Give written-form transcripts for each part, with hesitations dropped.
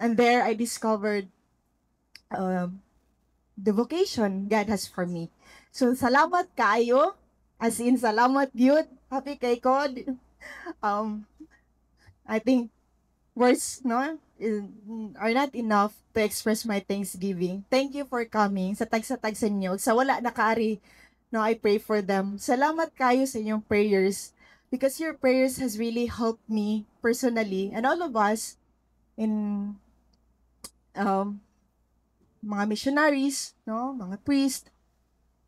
And there I discovered the vocation God has for me. So salamat kayo, as in salamat yun, happy kay God. Um, I think words no are not enough to express my thanksgiving. Thank you for coming sa tag sa inyo. Sa wala nakaari, no, I pray for them. Salamat kayo sa inyong prayers because your prayers has really helped me personally and all of us in um, mga missionaries, no, mga priest.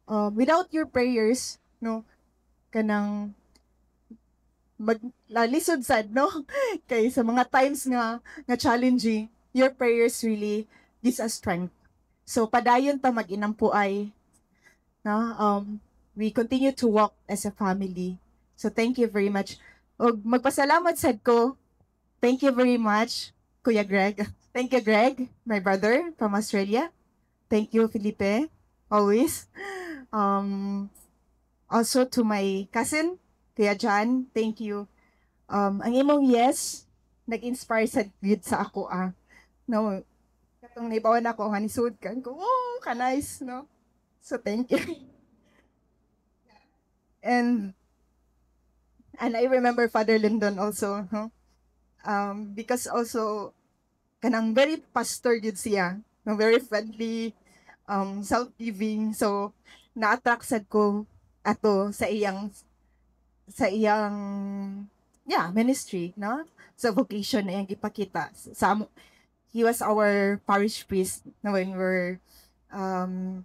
Without your prayers, no, kanang lisod sad, no? Kay sa mga times nga challenging, your prayers really gives us strength. So padayon ta mag-inampuay, no? We continue to walk as a family. So thank you very much. Og magpasalamat sad ko. Thank you very much, Kuya Greg. Thank you, Greg, my brother from Australia. Thank you, Felipe, always. Also to my cousin, Kuya John, thank you. Ang imong yes, nag-inspire sa gid sa ako No, katong naibawan ako nga nisud kan ko. Oh, ka nice, no? So thank you. And I remember Father Lyndon also, no? Because also kanang very pastor gid siya, no, very friendly, self-giving. So na-attract sad ko ato sa iyang ministry, no? Sa vocation na iyang ipakita. He was our parish priest when we were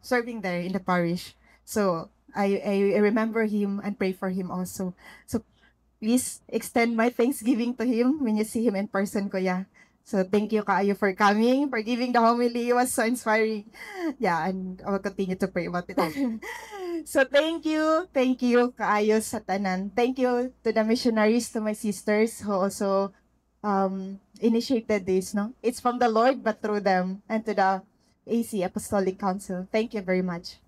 serving there in the parish. So I remember him and pray for him also. So please extend my thanksgiving to him when you see him in person, Kuya. So thank you kaayo for coming, for giving the homily. It was so inspiring. Yeah, and I will continue to pray about it. So thank you kaayo sa tanan. Thank you to the missionaries, to my sisters who also initiated this. No, it's from the Lord, but through them, and to the AC Apostolic Council. Thank you very much.